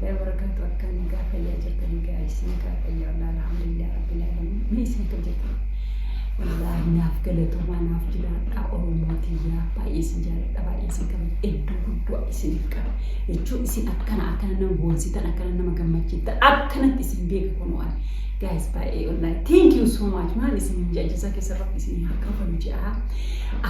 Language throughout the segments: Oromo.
الله وبركاته أكان نقافة يا جرت نقايس نقافة يا الله الحمد لله رب العالمين ميسين كجت والله ناف قلت وما ناف جلاد أورموتي يا بايس جلاد بايس كم إدو بايس نكر يجوا إسين أكان نبونسي أكان نمجمعي أكان تسين بيك كونوان guys باي والله thank you so much ما نسين جزاك سرف نسين هكذا نجاها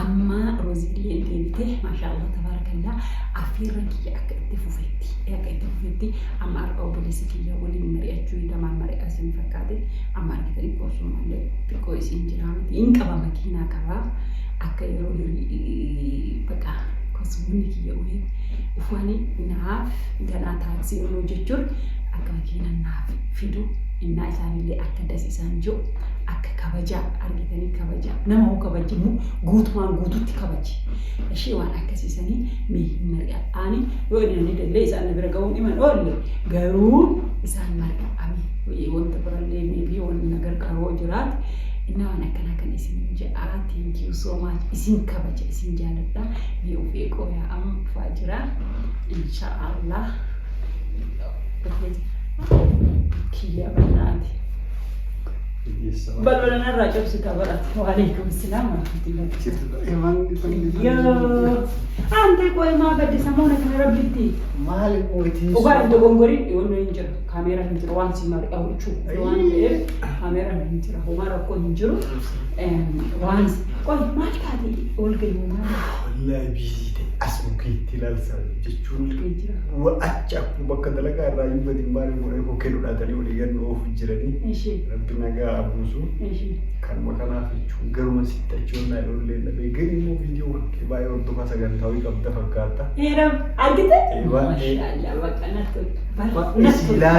أما روزيلي اللي ما شاء الله تبارك الله أفيرك يا كتفوفتي أما أربعة بلسكي يا ولي مريء جوي دم مريء أسمي فكادي أما أركتني كوسو مالي بكويس إنجرامي إنك بمكينا كوا أكيرو بكا كوسو منك يا ولي وفاني ناف جانا تاكسي ونوجتشر أكاكينا ناف فيدو إن إسان اللي أكدس إسان جو أك كبجا أرجعني كبجا نما هو كبجي مو غوت ما غوت تكبجي الشيء وانا كسيسني مي مريء أني يقولي أنا ده إسان اللي برجعون إيمان أولي غرور إسان مريء أمي ويقول تبرر لي مي بيون نجار كارو جرات إنه أنا كان إسم جاء thank you so much إسم كبجا إسم جالتا بيوفيكو يا أم فاجرة إن شاء الله كيا بناتي بل أنا راجع سكابرات وعليكم السلام ورحمة الله وبركاته يا أنت كوي ما بدي سمونا كنا ربيتي مالك ويتيس وقال دبونغوري يقول ينجر كاميرا نجر وان سيمار أو شو وان غير كاميرا نجر هو ما ركون نجر وان كوي ما كادي يقول كي ما والله بيزيد اسمك تلالسا جتشول وأتشاف بكذا لك الرأي بدي ماري موري كوكيلو نادري وليجن نوف جرني ربنا جا أبوسو كان مكانا في شو قرما ستة شو نايلون لين بيجري مو فيديو كباي ورتو كاسا كان تاوي كبدا فكارتا هيرم أجده ما شاء الله وكأنه لا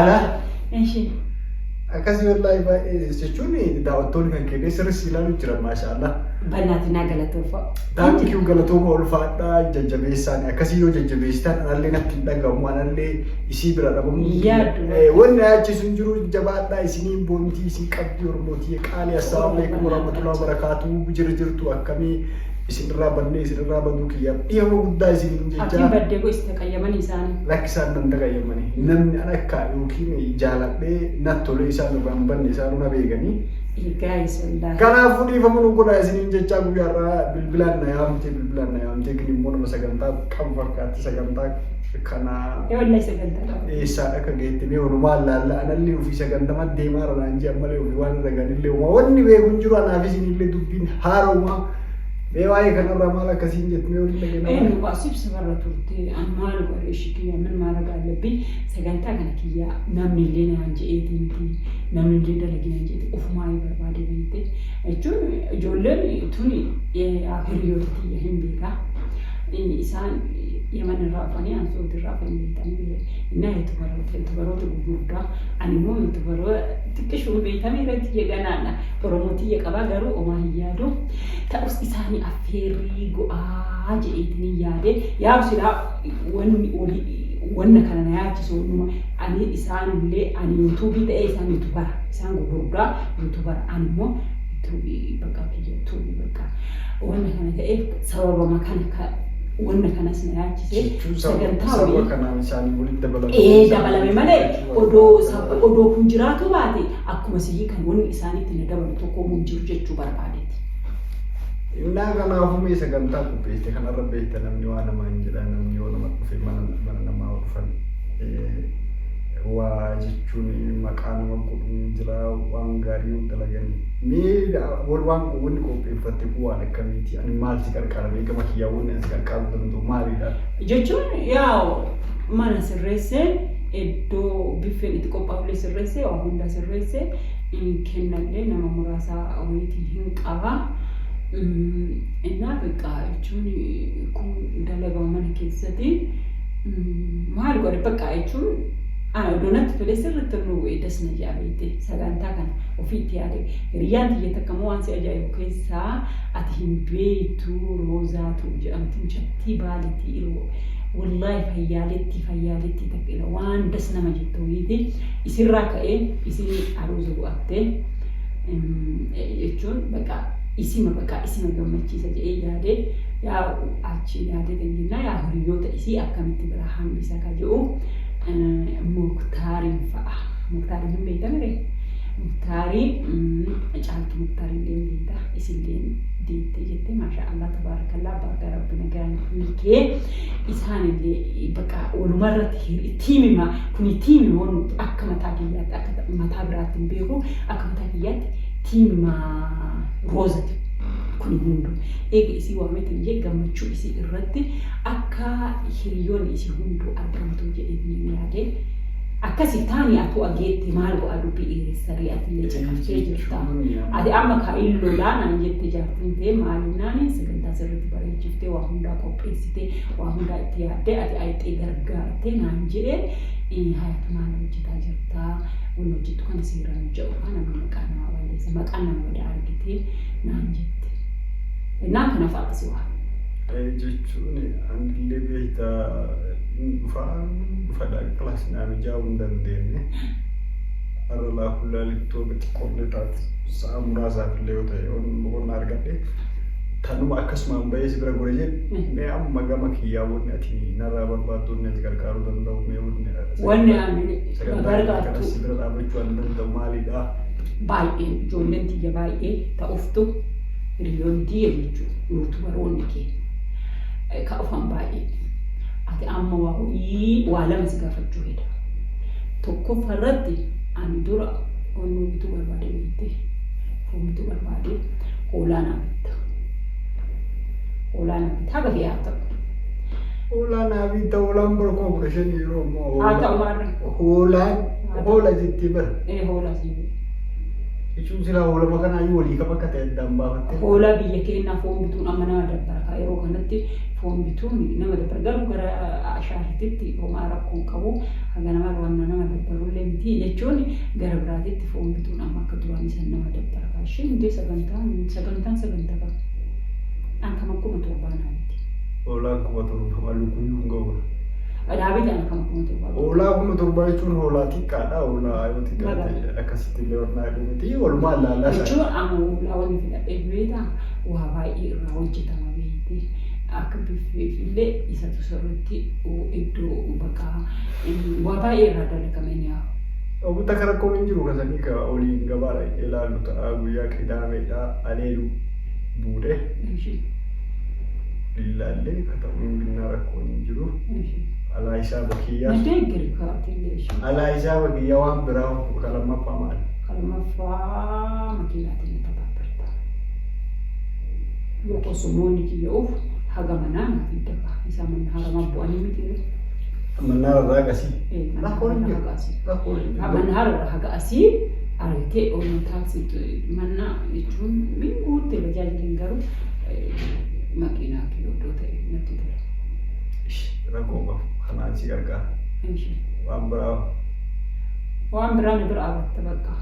أكاسي والله سيشوني دعوتوني كان كده سر سيلانو جرا ما شاء الله بناتنا قالتوا فا دام كيو قالتوا مولفاتا جنجبيسان أكاسي يو جنجبيستان أنا اللي نتندع قامو أنا اللي يسيب رأبهم وانا أجلسون جرو جباتا يسيني بونتي يسين كابدي ورموتي كالي السلام عليكم ورحمة الله وبركاته بجرجرتو أكامي isin irraa baduu kiyyaaf dhiyama guddaa isin jecha atiin baddeeko istaqayyamanii isaanii lakkisaan nan taqayyamanii namni akka yookiin jaaladhee natti tolee isaan irraa hin banne isaan una beekanii kanaafuu dhiifamuu godhaa isiniin jechaa guyyaarraa bilbilaan na yaamte kin immoo nama sagantaa qabu fakkaatti sagantaa kana eessaadha akka geettimee walumaan laalla anallee ofii sagantama deemaa ranaan jee ammalee ofii waan irra ganillee wanni beekuun jiru anaaf isinillee dubbiin haaroomaa بيواي كان الرمال كسين جت ميوري لكن إيه نقاسيب سفرة تورتي أنا ما نقول إيش كيا من ما رجع لبي سجنتا كان كيا نمني لنا عن جيتي نمني لنا لكن عن جيتي أوف ما يبغى بعد بنتي جولن توني آخر يوتي يهم بيكا إنسان يمن الرافعني عن صوت الرافعني تاني إنه يتبرر تقولك أنا مو يتبرر تكشف بيتامي رتي يجانا بروموتي يكابا غرو وما هيادو تأوس إساني أفيري عاجي إدني ياده يا بسلا وانا كان نياتي سونو أني إسان اللي أني يوتيوبي ده إسان يوتيوبر إسان غورغا يوتيوبر أني مو يوتيوبي بقى وانا كان ده سبب ما كان وانا كان نياتي سجنتاوي سبب كان إسان ولد دبلا دبلا بمالي odoo kun jiraatu baate akkuma sii kan wanni isaaniitti na dabalu tokko mun jiru jechuu barbaadeeti. Innaa kanaafuu mee sagantaa qopheesse kanarra beekta namni waa nama hin jedha namni yoo nama dhufe mana namaa dhufan waa jechuun maqaa nama godhuun jira waan gaarii dalaganii mee waan wanni qopheeffatte waan akkamiiti ani maal si qarqara beekama kiyyaa wanni asi qarqaru danda'u maalidha jechuun yaa mana sirreessee iddoo biffeen itti qophaa'ullee sirreessee waa hunda sirreessee kennallee nama muraasaa wayitii hin qaba. Innaa beekaa jechuun kun dalagaa mana keessatti maal godhe beekaa jechuun doonatti tolee sirriitti nu eedas na jaabeete sagantaa kana ofiitti yaade hiriyaan xiyya takkamoo waan si ajaa'ibu keessaa ati hin beektu roozaatu jedhamtu mucattii baaletti yeroo والله فيالتي تكيلا وان دس نما جتويتي يصير راكئ يصير عروس وقته يجون بقى اسم جمعتي سجى ياده يا أشي ياده تنجنا يا هريوت إسي أكمل تبرهام بسكاجو مو hin beekamre Muktaarii caaltu Muktaarii illee beekta isillee deettee jettee maashaa Allah tabaarakallaa bakka rabbi nagaan milkee isaan illee bakka walumarratti tiimima kuni tiimima akka mataa kiyyaatti akka mataa biraatti hin beeku akka mataa kiyyaatti tiimima roozati kuni hundu eega isii waamete illee gammachuu isii irratti akka hiriyoonni isii hundu argamtu jedhee yaadee akkasi taani atu ageetti maal go'a dubbii dhiiressarii ati illee cinaftee jirta. Ati amma kaa'illo laanaan jette jaartintee maalinaan sagantaa sirriitti bareechiftee waa hundaa qopheessitee waa hundaa itti yaaddee ati ayixee gargaartee naan jedhee hayatu maal hojjetaa jirtaa wanni hojjettu kana seeraan jedhu kana maqaa nama balleessa maqaa nama wada argitee naan jette. Innaan kana faaqsi waa. jechuun anillee beektaa dhufadhaa kilaasii nama jaa'uu hin dandeenye har'a laafuu laalittoo xiqqoollee taate sa'a muraasaaf illee yoo ta'e boqonnaa argadhe tanuma akkasumaan bahee si bira gore jedhe mee amma gama kiyyaawwanni ati narraa barbaaddoonni ati gargaaruu danda'u mee wanni ani gargaartu si bira dhaabachuu an danda'u maalidha? Baay'ee ijoolleen tiyya baay'ee ta'uftu hiriyoonni tiyya jechuudha nuutu baroonni kee ka ufan baay'ee ati amma waa lama si gaafachuu hedha tokkoffarratti ani dura onnuu bituu barbaade beekte foon bituu barbaade hoolaanaa bitta haga fi haa ta'u hoolaanaa bitta hoolaan bara 15 yeroo ammoo haa ta'u maarra hoola jettee bara hoolaa si jechuun silaa hoolama kanaayyuu walii qaba akka ta'e addaan baafatte hoolaa biyya keenyaa foon bituun amma nama dabbara yeroo kanatti foon bituun nama dabbara garuu gara ashaatitti homaa rakkoon qabu haga nama wanna nama dabbarullee miti jechuun gara biraatitti foon bituun amma akka duraan isa nama dabbara isheen hundee sagantaan sagantaa qaba an kama kuma torbaanaa miti hoolaan kuma torba lukuyyuu hin ga'u Dhaabbii kana kan kuma torba hoolaa kuma torba jechuun hoolaa xiqqaadha hoolaa yoo xiqqaate akkasitti illee warnaa dhumiti walumaa laalaa jechuun amma hoolaa wanni fidhadhee beektaa waa baay'ee irraa hojjetama beekte akka biffeef illee isatu sirriitti iddoo bakka waa baay'ee irraa dalagamee ni haa. Oguta karakkoon hin jiru kasanii ka oliin gabaadha ilaallu ta'a guyyaa qidaameedha aleelu buudhe lillaallee ka ta'uun binnaa rakkoon hin jiru. Alaa isaa bakiyyaa alaa isaa bakiyyaa waan biraa kalamaffaa maali? Kalamaffaa makiinaatiin taphaapirta. Yoo qosumoonni kiyya'uuf haga manaa naaf iddaba isaa manna haramaa bu'anii miti. Manna haramaa agasii? Rakkoon hin jiru. Manna haramaa haga asii argitee oolmaa taaksii manna jechuun minguutti tajaajilin garuu makiinaa kiyyoo ta'e natti tura. Rakkoo qabu. Kanaan si gargaara. Waan biraa ni bira abatta bakka.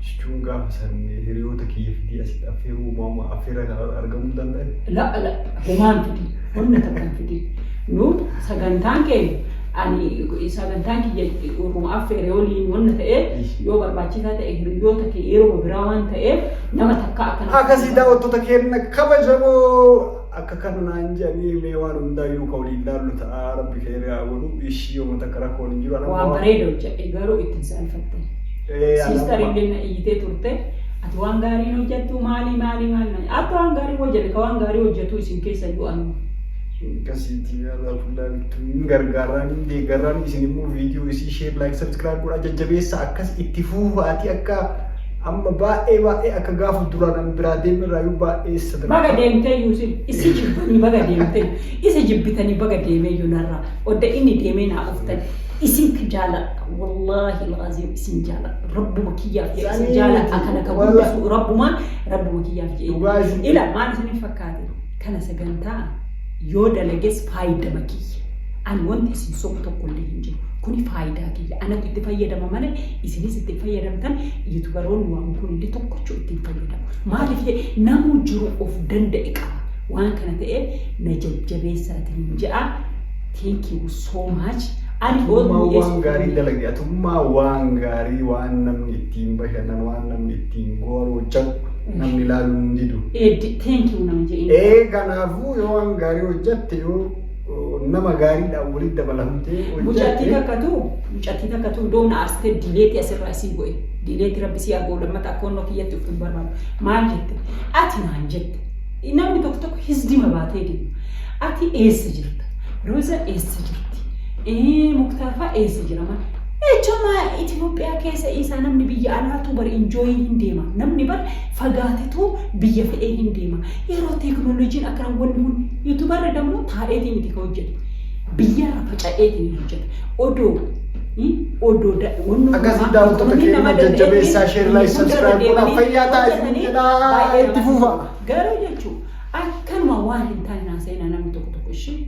Jechuun gaafa sanii hiriyoota kiyya fidii asitti affeeruu uumama affeera kana argamuu danda'e? La humaan fidi wanna takkan fidi. Nu sagantaan keenya ani sagantaan kiyya uruma affeere waliin wanna ta'e yoo barbaachisaa ta'e hiriyoota kee yeroo biraa waan ta'eef nama takka akkana. Akkasii daawwattoota keenya kabajamoo. Akka kanaan jedhanii mee waan hundaayyuu ka waliin ilaallu ta'a rabbi keenya godhu ishii yommuu takka rakkoon hin jiru. Waan bareeda hojjedhe garuu ittiin salphatte. Siistarillee na iyyitee turte ati waan gaarii hojjettu maali akka waan gaarii hojjete ka waan gaarii hojjetu isin keessa du'anu. Akkasitti yaala fuuldaan gargaaraan deeggaraan isin immoo viidiyoo isii sheer laayik sabskiraayib godhaa jajjabeessa akkas itti fuufaati akka amma baay'ee akka gaafa duraan biraa deemirraayyuu baay'ee sadarkaa. Baga deemtee yuusin isi jibbanii baga deemtee isa jibbitanii baga deemee yuunarraa odda inni deemee naa uftan isin jaaladha wallaahi alazim isin jaaladha rabbuma kiyyaaf jedhe isin jaaladha akkana ka guddisu rabbuma kiyyaaf jedhe ila maal isin fakkaate kana sagantaa yoo dalagees faayidama kiyya ani wanti isin sobu tokkollee hin jiru. Kuni faayidaa kiyya anatu itti fayyadama malee isinis itti fayyadamtan yuutubaroonni waan kun illee tokkochuu itti fayyadamu. Maaliif namuu jiru of danda'e qaba waan kana ta'e na jajjabeessaatiin jedha. Thank you so much. Ani waan gaarii dalagee atummaa waan gaarii waan namni ittiin bashannan waan namni ittiin gooroo hojjetu namni ilaaluu hin didu. Thank you nama jedhee. Kanaafuu yoo waan gaarii hojjette yoo nama gaariidhaan walitti dabalamtee mucattii takkatu doomna aastee diileetii asirraa isii go'e diileetii rabbi si haa lammata akka onnoo kiyyatti of hin barbaadu maal jette ati naan jette namni tokko hisdima baatee deemu ati eessa jirta Rooza eessa jirti Muktaarfaa eessa jira maal Echoma Itoophiyaa keessa isa namni biyya alaatu bar enjoy hin deema namni bar fagaatetu biyya fedhee hin deema yeroo teknooloojiin akkan wanni kun YouTuber dammo taa'eetiin itti hojjetu biyya faca'eetiin hojjetu odoo akkasii daawwattoota keenya jajjabeessaa share like subscribe godhaa fayyaa taa'aa itti fufa garuu jechuun akkanuma waan hin taane seenaa namni tokko ishee